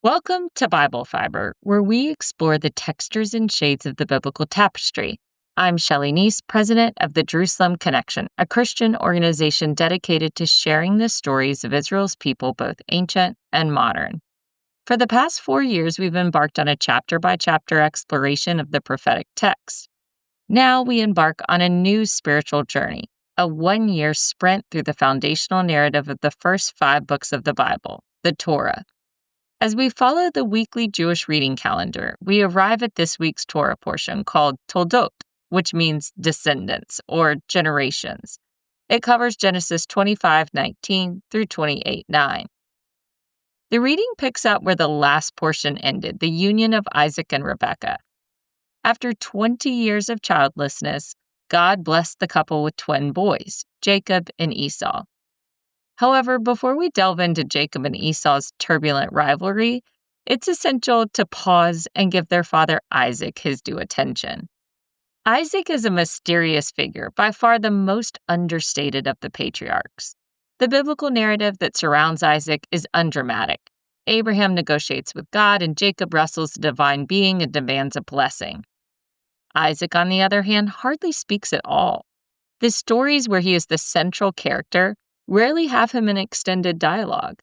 Welcome to Bible Fiber, where we explore the textures and shades of the biblical tapestry. I'm Shelley Neese, president of the Jerusalem Connection, a Christian organization dedicated to sharing the stories of Israel's people, both ancient and modern. For the past 4 years, we've embarked on a chapter-by-chapter exploration of the prophetic text. Now we embark on a new spiritual journey, a 1-year sprint through the foundational narrative of the first 5 books of the Bible, the Torah. As we follow the weekly Jewish reading calendar, we arrive at this week's Torah portion called Toldot, which means descendants or generations. It covers Genesis 25:19 through 28:9. The reading picks up where the last portion ended, the union of Isaac and Rebekah. After 20 years of childlessness, God blessed the couple with twin boys, Jacob and Esau. However, before we delve into Jacob and Esau's turbulent rivalry, it's essential to pause and give their father Isaac his due attention. Isaac is a mysterious figure, by far the most understated of the patriarchs. The biblical narrative that surrounds Isaac is undramatic. Abraham negotiates with God, and Jacob wrestles the divine being and demands a blessing. Isaac, on the other hand, hardly speaks at all. The stories where he is the central character rarely have him in extended dialogue.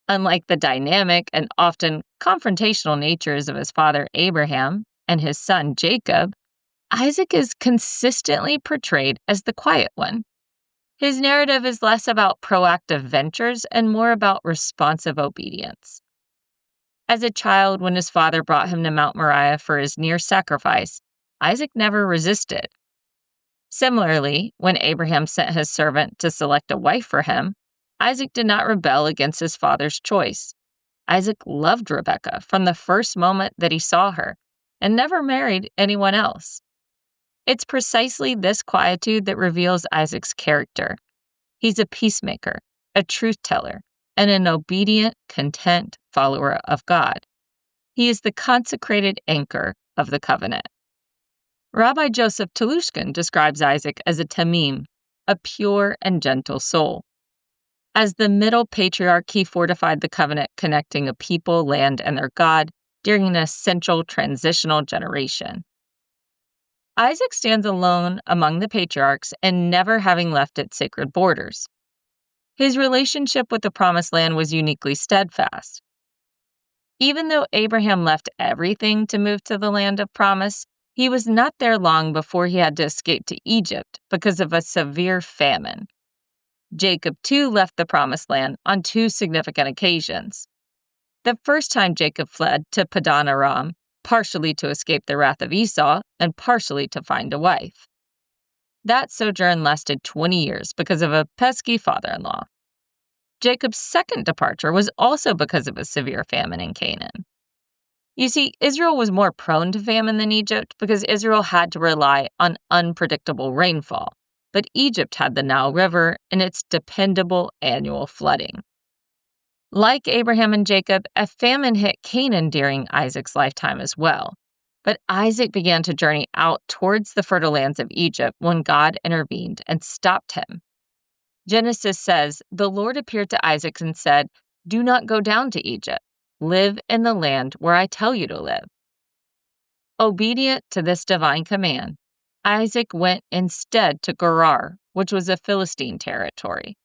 Unlike the dynamic and often confrontational natures of his father Abraham and his son Jacob, Isaac is consistently portrayed as the quiet one. His narrative is less about proactive ventures and more about responsive obedience. As a child, when his father brought him to Mount Moriah for his near sacrifice, Isaac never resisted. Similarly, when Abraham sent his servant to select a wife for him, Isaac did not rebel against his father's choice. Isaac loved Rebekah from the first moment that he saw her and never married anyone else. It's precisely this quietude that reveals Isaac's character. He's a peacemaker, a truth teller, and an obedient, content follower of God. He is the consecrated anchor of the covenant. Rabbi Joseph Telushkin describes Isaac as a tamim, a pure and gentle soul. As the middle patriarch, he fortified the covenant connecting a people, land, and their God during an essential transitional generation. Isaac stands alone among the patriarchs and never having left its sacred borders. His relationship with the Promised Land was uniquely steadfast. Even though Abraham left everything to move to the land of promise, he was not there long before he had to escape to Egypt because of a severe famine. Jacob, too, left the Promised Land on 2 significant occasions. The first time Jacob fled to Padan Aram, partially to escape the wrath of Esau and partially to find a wife. That sojourn lasted 20 years because of a pesky father-in-law. Jacob's second departure was also because of a severe famine in Canaan. You see, Israel was more prone to famine than Egypt because Israel had to rely on unpredictable rainfall, but Egypt had the Nile River and its dependable annual flooding. Like Abraham and Jacob, a famine hit Canaan during Isaac's lifetime as well, but Isaac began to journey out towards the fertile lands of Egypt when God intervened and stopped him. Genesis says, "The Lord appeared to Isaac and said, 'Do not go down to Egypt. Live in the land where I tell you to live.'" Obedient to this divine command, Isaac went instead to Gerar, which was a Philistine territory.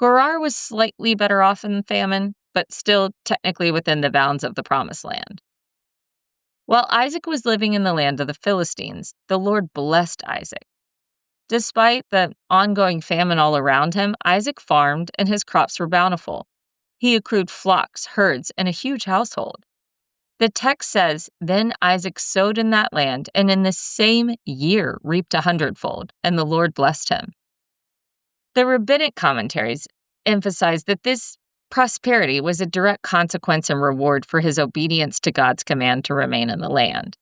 Gerar was slightly better off in famine, but still technically within the bounds of the Promised Land. While Isaac was living in the land of the Philistines, the Lord blessed Isaac. Despite the ongoing famine all around him, Isaac farmed and his crops were bountiful. He accrued flocks, herds, and a huge household. The text says, "Then Isaac sowed in that land, and in the same year reaped 100-fold, and the Lord blessed him." The rabbinic commentaries emphasize that this prosperity was a direct consequence and reward for his obedience to God's command to remain in the land.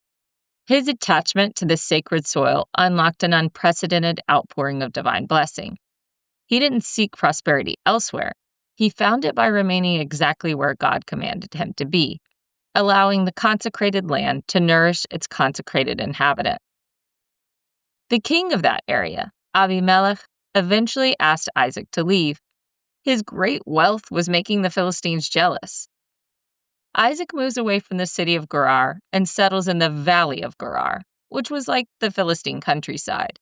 His attachment to the sacred soil unlocked an unprecedented outpouring of divine blessing. He didn't seek prosperity elsewhere. He found it by remaining exactly where God commanded him to be, allowing the consecrated land to nourish its consecrated inhabitant. The king of that area, Abimelech, eventually asked Isaac to leave. His great wealth was making the Philistines jealous. Isaac moves away from the city of Gerar and settles in the valley of Gerar, which was like the Philistine countryside.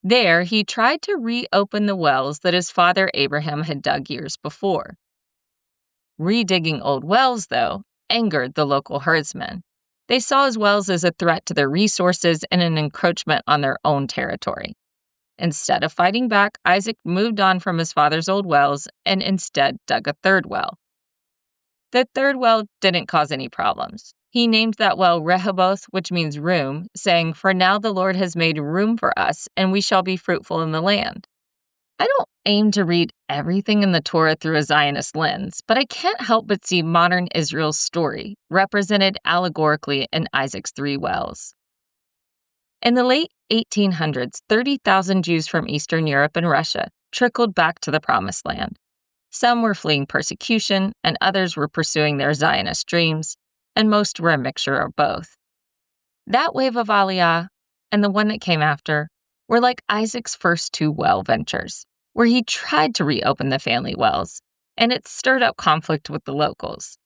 There, he tried to reopen the wells that his father Abraham had dug years before. Redigging old wells, though, angered the local herdsmen. They saw his wells as a threat to their resources and an encroachment on their own territory. Instead of fighting back, Isaac moved on from his father's old wells and instead dug a third well. The third well didn't cause any problems. He named that well Rehoboth, which means room, saying, "For now the Lord has made room for us, and we shall be fruitful in the land." I don't aim to read everything in the Torah through a Zionist lens, but I can't help but see modern Israel's story represented allegorically in Isaac's three wells. In the late 1800s, 30,000 Jews from Eastern Europe and Russia trickled back to the Promised Land. Some were fleeing persecution, and others were pursuing their Zionist dreams, and most were a mixture of both. That wave of Aliyah, and the one that came after, were like Isaac's first two well ventures, where he tried to reopen the family wells, and it stirred up conflict with the locals.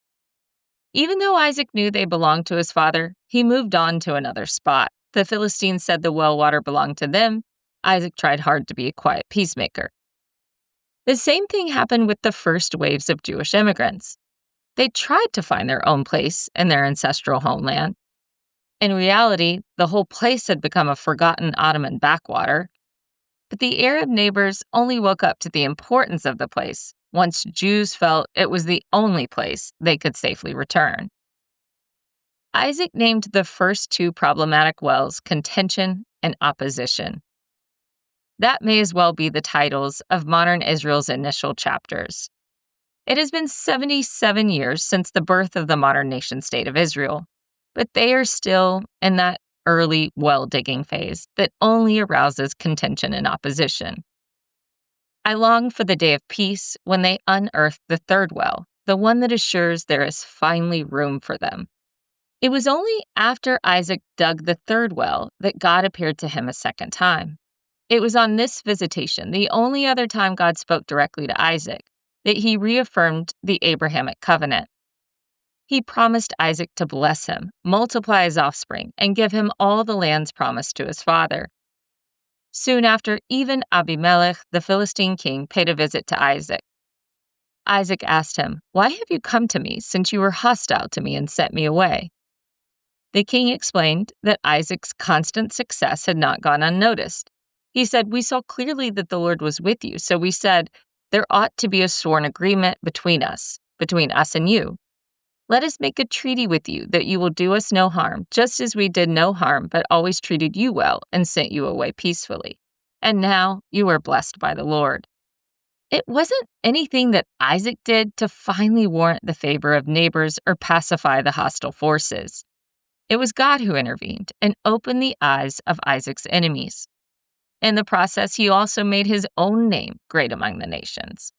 Even though Isaac knew they belonged to his father, he moved on to another spot. The Philistines said the well water belonged to them. Isaac tried hard to be a quiet peacemaker. The same thing happened with the first waves of Jewish immigrants. They tried to find their own place in their ancestral homeland. In reality, the whole place had become a forgotten Ottoman backwater. But the Arab neighbors only woke up to the importance of the place once Jews felt it was the only place they could safely return. Isaac named the first two problematic wells contention and opposition. That may as well be the titles of modern Israel's initial chapters. It has been 77 years since the birth of the modern nation-state of Israel, but they are still in that early well-digging phase that only arouses contention and opposition. I long for the day of peace when they unearth the third well, the one that assures there is finally room for them. It was only after Isaac dug the third well that God appeared to him a second time. It was on this visitation, the only other time God spoke directly to Isaac, that he reaffirmed the Abrahamic covenant. He promised Isaac to bless him, multiply his offspring, and give him all the lands promised to his father. Soon after, even Abimelech, the Philistine king, paid a visit to Isaac. Isaac asked him, "Why have you come to me, since you were hostile to me and sent me away?" The king explained that Isaac's constant success had not gone unnoticed. He said, "We saw clearly that the Lord was with you, so we said, there ought to be a sworn agreement between us and you. Let us make a treaty with you that you will do us no harm, just as we did no harm but always treated you well and sent you away peacefully. And now you are blessed by the Lord." It wasn't anything that Isaac did to finally warrant the favor of neighbors or pacify the hostile forces. It was God who intervened and opened the eyes of Isaac's enemies. In the process, he also made his own name great among the nations.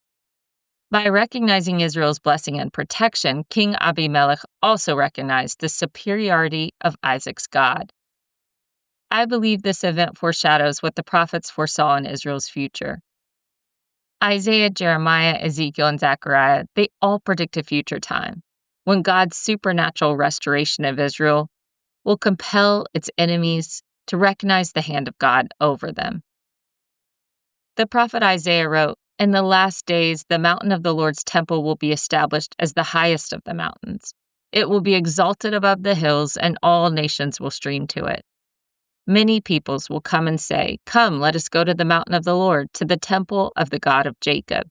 By recognizing Israel's blessing and protection, King Abimelech also recognized the superiority of Isaac's God. I believe this event foreshadows what the prophets foresaw in Israel's future. Isaiah, Jeremiah, Ezekiel, and Zechariah, they all predict a future time when God's supernatural restoration of Israel will compel its enemies to recognize the hand of God over them. The prophet Isaiah wrote, "In the last days, the mountain of the Lord's temple will be established as the highest of the mountains. It will be exalted above the hills, and all nations will stream to it. Many peoples will come and say, 'Come, let us go to the mountain of the Lord, to the temple of the God of Jacob.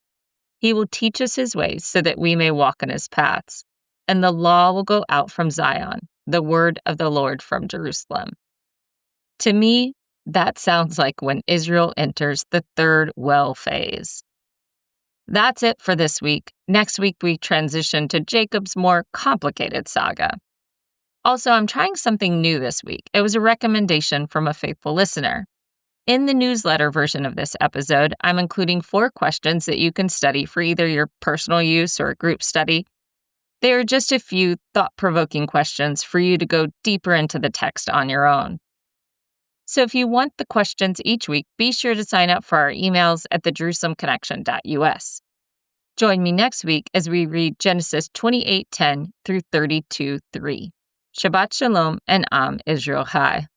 He will teach us his ways so that we may walk in his paths. And the law will go out from Zion, the word of the Lord from Jerusalem.'" To me, that sounds like when Israel enters the third well phase. That's it for this week. Next week, we transition to Jacob's more complicated saga. Also, I'm trying something new this week. It was a recommendation from a faithful listener. In the newsletter version of this episode, I'm including 4 questions that you can study for either your personal use or a group study. They are just a few thought-provoking questions for you to go deeper into the text on your own. So if you want the questions each week, be sure to sign up for our emails at thejerusalemconnection.us. Join me next week as we read Genesis 28:10 through 32:3. Shabbat Shalom and Am Israel Chai.